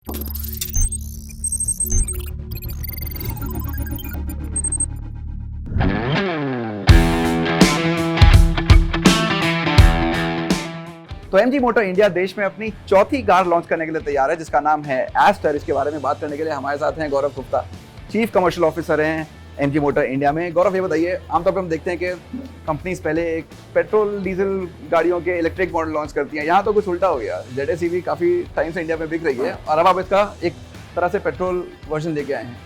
तो MG motor India देश में अपनी चौथी कार लॉन्च करने के लिए तैयार है, जिसका नाम है एस्टर। इसके बारे में बात करने के लिए हमारे साथ हैं गौरव गुप्ता, चीफ कमर्शियल ऑफिसर हैं एमजी मोटर इंडिया में। गौरव, ये बताइए, आमतौर पर हम देखते हैं कि कंपनीज पहले एक पेट्रोल डीजल गाड़ियों के इलेक्ट्रिक मॉडल लॉन्च करती हैं। यहाँ तो कुछ उल्टा हो गया। ZS EV काफ़ी टाइम से इंडिया में बिक रही है और अब आप इसका एक तरह से पेट्रोल वर्जन लेके आए हैं।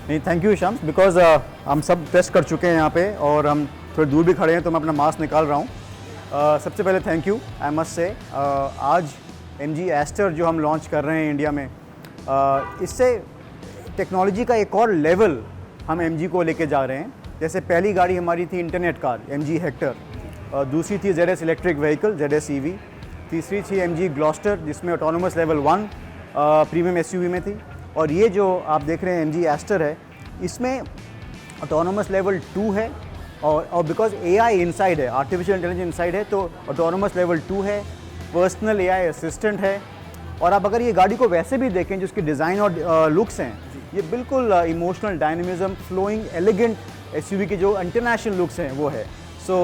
नहीं, थैंक यू शाम्स, बिकॉज हम सब टेस्ट कर चुके हैं यहाँ पे और हम थोड़ी दूर भी खड़े हैं तो मैं अपना मास्क निकाल रहा हूँ। सबसे पहले thank you, I must say आज MG एस्टर जो हम लॉन्च कर रहे हैं इंडिया में, इससे टेक्नोलॉजी का एक और लेवल हम MG को लेके जा रहे हैं। जैसे पहली गाड़ी हमारी थी इंटरनेट कार MG हेक्टर, दूसरी थी ZS electric vehicle ZS EV, तीसरी थी MG ग्लॉस्टर जिसमें ऑटोनोमस लेवल 1 प्रीमियम SUV में थी, और ये जो आप देख रहे हैं MG एस्टर है, इसमें ऑटोनोमस लेवल 2 है और बिकॉज AI इनसाइड है, आर्टिफिशियल इंटेलिजेंस इनसाइड है, तो ऑटोनोमस लेवल 2 है, पर्सनल AI असिस्टेंट है। और आप अगर ये गाड़ी को वैसे भी देखें, जो इसकी डिज़ाइन और लुक्स हैं, ये बिल्कुल emotional dynamism, flowing elegant SUV के जो इंटरनेशनल लुक्स हैं वो है। सो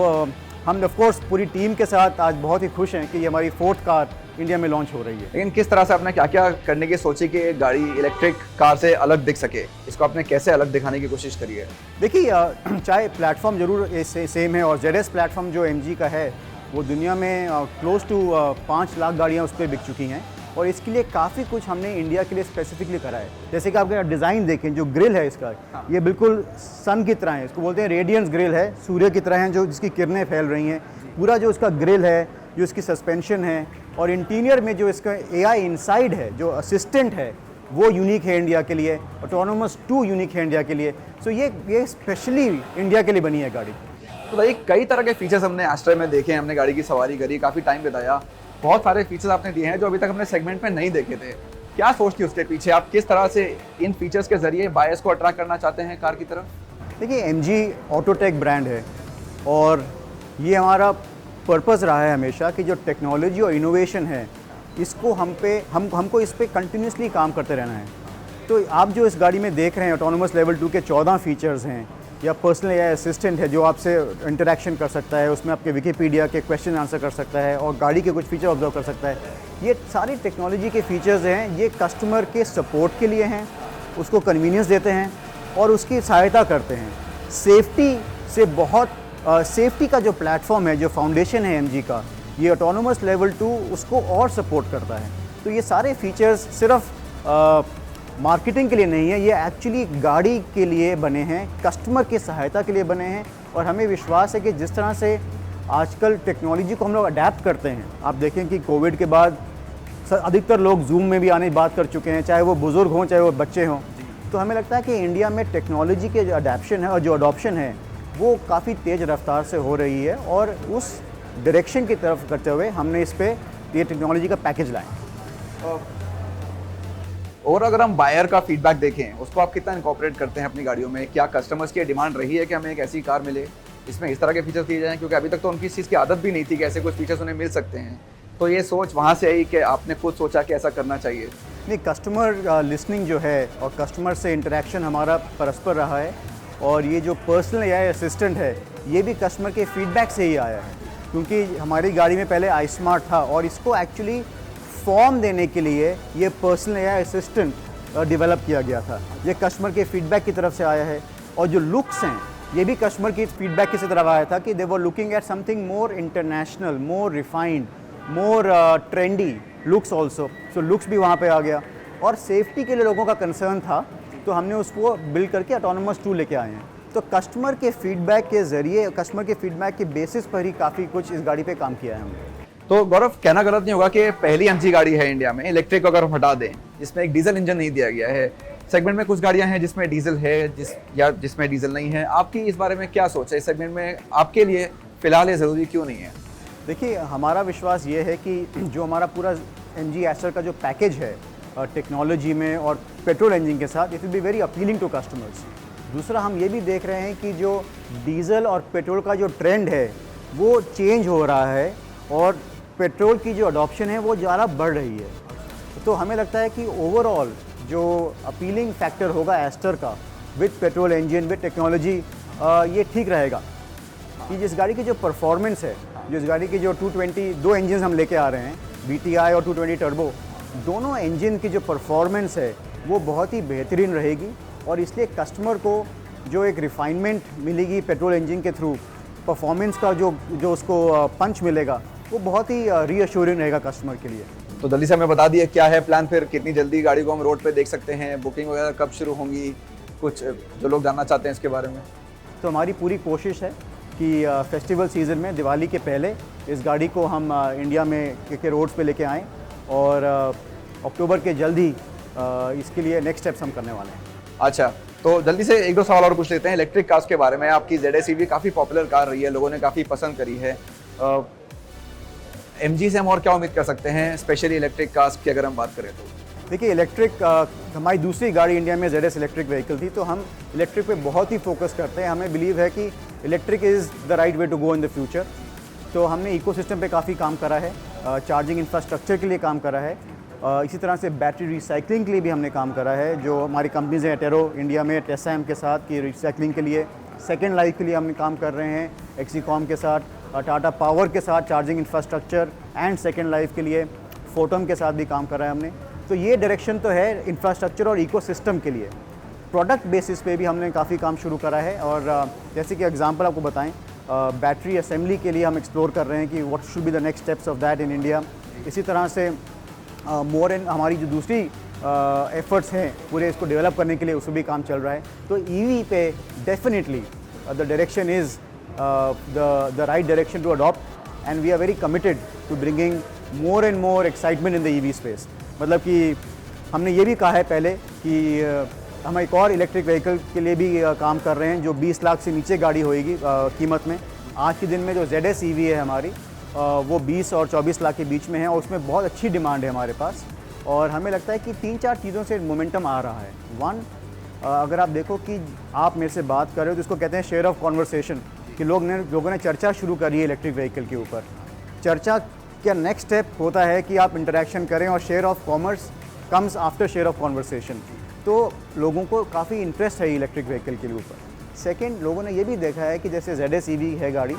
हम ऑफ कोर्स पूरी टीम के साथ आज बहुत ही खुश हैं कि ये हमारी 4th कार इंडिया में लॉन्च हो रही है। लेकिन किस तरह से आपने क्या क्या करने की सोची कि गाड़ी इलेक्ट्रिक कार से अलग दिख सके? इसको आपने कैसे अलग दिखाने की कोशिश करी है? देखिए, चाहे प्लेटफॉर्म जरूर सेम है और ZS प्लेटफॉर्म जो MG का है वो दुनिया में क्लोज टू 5 लाख गाड़ियाँ उस पर बिक चुकी हैं, और इसके लिए काफ़ी कुछ हमने इंडिया के लिए स्पेसिफिकली करा है। जैसे कि आपका डिज़ाइन देखें, जो ग्रिल है इसका, ये बिल्कुल सन की तरह है, इसको बोलते हैं रेडियंस ग्रिल है, सूर्य की तरह है, जो जिसकी किरणें फैल रही हैं। पूरा जो इसका ग्रिल है, जो इसकी सस्पेंशन है, और इंटीरियर में जो इसका AI इनसाइड है, जो असिस्टेंट है, वो यूनिक है इंडिया के लिए। ऑटोनोमस 2 यूनिक है इंडिया के लिए। सो ये स्पेशली इंडिया के लिए बनी है गाड़ी। तो भाई, कई तरह के फीचर्स हमने एस्टर में देखे, हमने गाड़ी की सवारी करी, काफ़ी टाइम बिताया, बहुत सारे फीचर्स आपने दिए हैं जो अभी तक हमने सेगमेंट में नहीं देखे थे। क्या सोच थी उसके पीछे? आप किस तरह से इन फीचर्स के जरिए बायर्स को अट्रैक्ट करना चाहते हैं कार की तरफ? देखिए, MG ऑटोटेक ब्रांड है और ये हमारा पर्पस रहा है हमेशा कि जो टेक्नोलॉजी और इनोवेशन है, इसको हमको इस पे कंटिन्यूसली काम करते रहना है। तो आप जो इस गाड़ी में देख रहे हैं, ऑटोनोमस लेवल 2 के 14 फीचर्स हैं, या पर्सनल AI असिस्टेंट है जो आपसे इंटरेक्शन कर सकता है, उसमें आपके विकिपीडिया के क्वेश्चन आंसर कर सकता है और गाड़ी के कुछ फीचर ऑब्जर्व कर सकता है। ये सारी टेक्नोलॉजी के फीचर्स हैं, ये कस्टमर के सपोर्ट के लिए हैं, उसको कन्वीनियंस देते हैं और उसकी सहायता करते हैं। सेफ्टी से बहुत सेफ्टी का जो प्लेटफॉर्म है, जो फाउंडेशन है MG का, ये ऑटोनोमस लेवल 2 उसको और सपोर्ट करता है। तो ये सारे फीचर्स सिर्फ मार्केटिंग के लिए नहीं है, ये एक्चुअली गाड़ी के लिए बने हैं, कस्टमर की सहायता के लिए बने हैं। और हमें विश्वास है कि जिस तरह से आजकल टेक्नोलॉजी को हम लोग अडेप्ट करते हैं, आप देखें कि कोविड के बाद अधिकतर लोग जूम में भी आने की बात कर चुके हैं, चाहे वो बुज़ुर्ग हों चाहे वो बच्चे हों। तो हमें लगता है कि इंडिया में टेक्नोलॉजी के जो अडेप्शन है और जो अडॉप्शन है वो काफ़ी तेज़ रफ्तार से हो रही है, और उस डायरेक्शन की तरफ करते हुए हमने इस पे ये टेक्नोलॉजी का पैकेज लाए। और अगर हम बायर का फीडबैक देखें, उसको आप कितना इनकॉर्पोरेट करते हैं अपनी गाड़ियों में? क्या कस्टमर्स की डिमांड रही है कि हमें एक ऐसी कार मिले इसमें इस तरह के फीचर्स दिए जाएं? क्योंकि अभी तक तो उनकी इस चीज़ की आदत भी नहीं थी कि ऐसे कुछ फीचर्स उन्हें मिल सकते हैं। तो ये सोच वहाँ से आई कि आपने खुद सोचा कि ऐसा करना चाहिए? नहीं, कस्टमर लिसनिंग जो है और कस्टमर से इंटरेक्शन हमारा परस्पर रहा है, और ये जो पर्सनल AI असिस्टेंट है ये भी कस्टमर के फीडबैक से ही आया है। क्योंकि हमारी गाड़ी में पहले iSmart था और इसको एक्चुअली फॉर्म देने के लिए ये पर्सनल AI असिस्टेंट डेवलप किया गया था। ये कस्टमर के फीडबैक की तरफ से आया है, और जो लुक्स हैं ये भी कस्टमर की फीडबैक की तरफ आया था कि they were looking at something more international, more refined, more trendy looks also. So looks भी वहाँ पे आ गया, और सेफ्टी के लिए लोगों का कंसर्न था, तो हमने उसको बिल्ड करके ऑटोनोमस 2 लेके आए हैं। तो कस्टमर के फीडबैक के ज़रिए, कस्टमर के फीडबैक के बेसिस पर ही काफ़ी कुछ इस गाड़ी पे काम किया है हमने। तो गौरव, कहना गलत नहीं होगा कि पहली MG गाड़ी है इंडिया में इलेक्ट्रिक अगर हम हटा दें, जिसमें एक डीजल इंजन नहीं दिया गया है। सेगमेंट में कुछ गाड़ियां हैं जिसमें डीजल है, जिसमें डीजल नहीं है। आपकी इस बारे में क्या सोच है? इस सेगमेंट में आपके लिए फिलहाल ये ज़रूरी क्यों नहीं है? देखिए, हमारा विश्वास ये है कि जो हमारा पूरा MG एस्टर का जो पैकेज है टेक्नोलॉजी में और पेट्रोल इंजन के साथ, it will be very appealing to customers. दूसरा, हम ये भी देख रहे हैं कि जो डीजल और पेट्रोल का जो ट्रेंड है वो चेंज हो रहा है, और पेट्रोल की जो अडॉप्शन है वो ज़्यादा बढ़ रही है। तो हमें लगता है कि ओवरऑल जो अपीलिंग फैक्टर होगा एस्टर का with petrol engine with technology, ये ठीक रहेगा कि जिस गाड़ी की जो परफॉर्मेंस है, जिस गाड़ी की जो 220 दो इंजन हम लेके आ रहे हैं, VTI और 220 टर्बो, दोनों इंजन की जो परफॉर्मेंस है वो बहुत ही बेहतरीन रहेगी और इसलिए कस्टमर को जो एक रिफाइनमेंट मिलेगी पेट्रोल इंजन के थ्रू, परफॉर्मेंस का जो उसको पंच मिलेगा वो बहुत ही रीअश्योरिंग रहेगा कस्टमर के लिए। तो जल्दी से हमें बता दिए क्या है प्लान, फिर कितनी जल्दी गाड़ी को हम रोड पे देख सकते हैं, बुकिंग वगैरह कब शुरू होंगी, कुछ जो लोग जानना चाहते हैं इसके बारे में। तो हमारी पूरी कोशिश है कि फेस्टिवल सीज़न में दिवाली के पहले इस गाड़ी को हम इंडिया में के रोड्स पे लेके आएँ और अक्टूबर के जल्द ही इसके लिए नेक्स्ट स्टेप्स हम करने वाले हैं। अच्छा, तो जल्दी से एक दो सवाल और पूछ लेते हैं इलेक्ट्रिक कार्स के बारे में। आपकी ZS EV काफ़ी पॉपुलर कार रही है, लोगों ने काफ़ी पसंद करी है। MG से हम और क्या उम्मीद कर सकते हैं, स्पेशली इलेक्ट्रिक कार्स की अगर हम बात करें तो? देखिए इलेक्ट्रिक हमारी दूसरी गाड़ी इंडिया में ZS इलेक्ट्रिक व्हीकल थी, तो हम इलेक्ट्रिक पे बहुत ही फोकस करते हैं। हमें बिलीव है कि electric is the right way to go in the future. तो हमने इकोसिस्टम पे काफ़ी काम करा है, चार्जिंग इंफ्रास्ट्रक्चर के लिए काम करा है, इसी तरह से बैटरी रिसाइकलिंग के लिए भी हमने काम करा है। जो हमारी कंपनीज़ हैं टेरो इंडिया में टेसाम के साथ की रिसाइकलिंग के लिए, सेकेंड लाइफ के लिए हम काम कर रहे हैं एक्सीकॉम के साथ, टाटा पावर के साथ charging infrastructure and second life के लिए, फोटोम के साथ भी काम करा है हमने। तो ये डायरेक्शन तो है इंफ्रास्ट्रक्चर और इकोसिस्टम के लिए। प्रोडक्ट बेसिस पे भी हमने काफ़ी काम शुरू करा है और जैसे कि एग्जांपल आपको बताएं, बैटरी असेंबली के लिए हम एक्सप्लोर कर रहे हैं कि what should be the next steps of that in India. इसी तरह से मोर एंड हमारी जो दूसरी एफर्ट्स हैं पूरे इसको डेवलप करने के लिए, उसमें भी काम चल रहा है। तो EV पे definitely the direction is the right direction to adopt and we are very committed to bringing more and more excitement in the EV space. मतलब कि हमने ये भी कहा है पहले कि हम एक और इलेक्ट्रिक व्हीकल के लिए भी काम कर रहे हैं जो 20 लाख से नीचे गाड़ी होएगी कीमत में। आज के दिन में जो ZS EV है हमारी, वो 20 और 24 लाख के बीच में है और उसमें बहुत अच्छी डिमांड है हमारे पास। और हमें लगता है कि 3-4 चीज़ों से मोमेंटम आ रहा है। वन, अगर आप देखो कि आप मेरे से बात कर रहे हो तो इसको कहते हैं शेयर ऑफ कॉन्वर्सेशन, कि लोगों ने चर्चा शुरू करी है इलेक्ट्रिक व्हीकल के ऊपर। चर्चा का नेक्स्ट स्टेप होता है कि आप इंटरेक्शन करें और share of commerce comes after share of conversation. तो लोगों को काफ़ी इंटरेस्ट है इलेक्ट्रिक व्हीकल के ऊपर। सेकेंड, लोगों ने ये भी देखा है कि जैसे ZS EV है गाड़ी,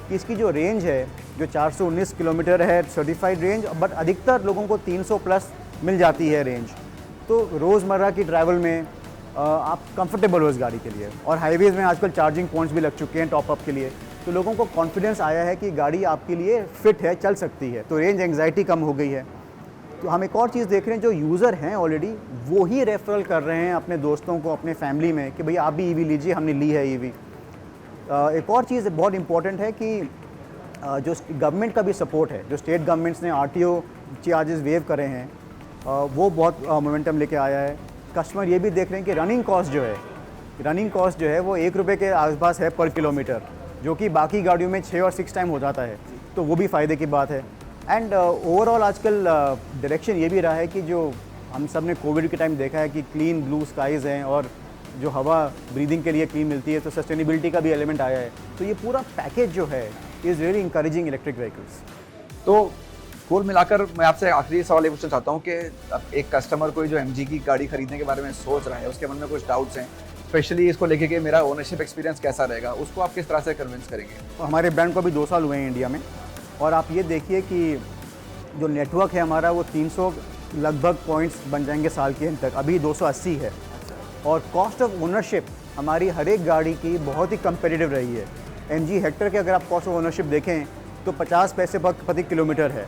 कि इसकी जो रेंज है जो 419 किलोमीटर है सर्टिफाइड रेंज, बट अधिकतर लोगों को 300 प्लस मिल जाती है रेंज। तो रोज़मर्रा की ट्रैवल में आप कंफर्टेबल हो इस गाड़ी के लिए। और हाईवेज़ में आजकल चार्जिंग पॉइंट्स भी लग चुके हैं टॉपअप के लिए, तो लोगों को कॉन्फिडेंस आया है कि गाड़ी आपके लिए फ़िट है, चल सकती है। तो रेंज एंग्जाइटी कम हो गई है। तो हम एक और चीज़ देख रहे हैं, जो यूज़र हैं ऑलरेडी वो ही रेफरल कर रहे हैं अपने दोस्तों को, अपने फैमिली में, कि भैया आप भी EV लीजिए, हमने ली है EV। एक और चीज़ बहुत इंपॉर्टेंट है कि जो गवर्नमेंट का भी सपोर्ट है, जो स्टेट गवर्नमेंट्स ने RTO चार्जेस वेव करे हैं, वो बहुत मोमेंटम लेके आया है। कस्टमर ये भी देख रहे हैं कि रनिंग कॉस्ट जो है वो ₹1 के आसपास है पर किलोमीटर, जो कि बाकी गाड़ियों में 6 और 6 टाइम हो जाता है। तो वो भी फ़ायदे की बात है। एंड ओवरऑल आजकल डायरेक्शन ये भी रहा है कि जो हम सब ने कोविड के टाइम देखा है कि क्लीन ब्लू स्काइज़ हैं और जो हवा ब्रीदिंग के लिए क्लीन मिलती है, तो सस्टेनेबिलिटी का भी एलिमेंट आया है। तो ये पूरा पैकेज जो है is really encouraging electric vehicles. तो कुल मिलाकर मैं आपसे आखिरी सवाल ये पूछना चाहता हूँ कि अब एक कस्टमर कोई जो MG की गाड़ी खरीदने के बारे में सोच रहा है, उसके मन में कुछ डाउट्स हैं, स्पेशली इसको लेके कि मेरा ओनरशिप एक्सपीरियंस कैसा रहेगा, उसको आप किस तरह से कन्विंस करेंगे? तो हमारे ब्रांड को अभी 2 साल हुए हैं इंडिया में, और आप ये देखिए कि जो नेटवर्क है हमारा वो 300 लगभग पॉइंट्स बन जाएंगे साल के एंड तक, अभी 280 है। और कॉस्ट ऑफ ओनरशिप हमारी हर एक गाड़ी की बहुत ही कंपेटिटिव रही है। MG हेक्टर के अगर आप कॉस्ट ऑफ ओनरशिप देखें तो 50 पैसे प्रति किलोमीटर है,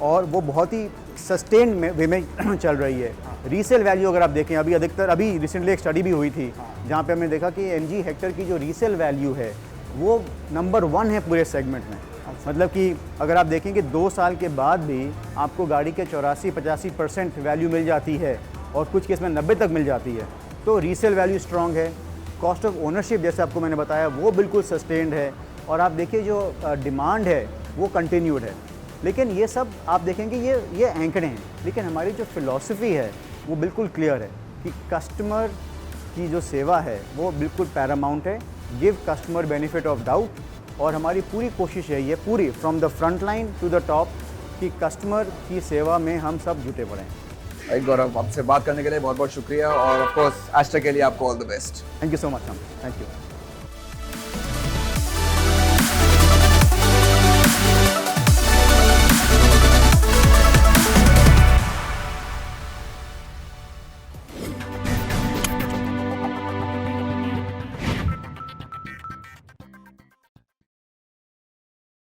और वो बहुत ही सस्टेन वे में चल रही है। रीसेल वैल्यू अगर आप देखें, अभी रिसेंटली एक स्टडी भी हुई थी जहाँ पे हमने देखा कि MG हेक्टर की जो रीसेल वैल्यू है वो नंबर 1 है पूरे सेगमेंट में। मतलब कि अगर आप देखें कि 2 साल के बाद भी आपको गाड़ी के 84-85% वैल्यू मिल जाती है, और कुछ केस में 90 तक मिल जाती है। तो रीसेल वैल्यू स्ट्रॉन्ग है। कॉस्ट ऑफ ओनरशिप जैसे आपको मैंने बताया वो बिल्कुल सस्टेन्ड है, और आप देखिए जो डिमांड है वो कंटिन्यूड है। लेकिन ये सब आप देखेंगे ये आंकड़े हैं, लेकिन हमारी जो फ़िलॉसफी है वो बिल्कुल क्लियर है कि कस्टमर की जो सेवा है वो बिल्कुल पैरामाउंट है। Give customer benefit of doubt, और हमारी पूरी कोशिश है, ये पूरी from the front line to the top, कि कस्टमर की सेवा में हम सब जुटे पड़े हैं। भाई गौरव, आपसे बात करने के लिए बहुत बहुत शुक्रिया और ऑफ कोर्स एस्टर के लिए आपको all the best. Thank you so much हम, थैंक यू।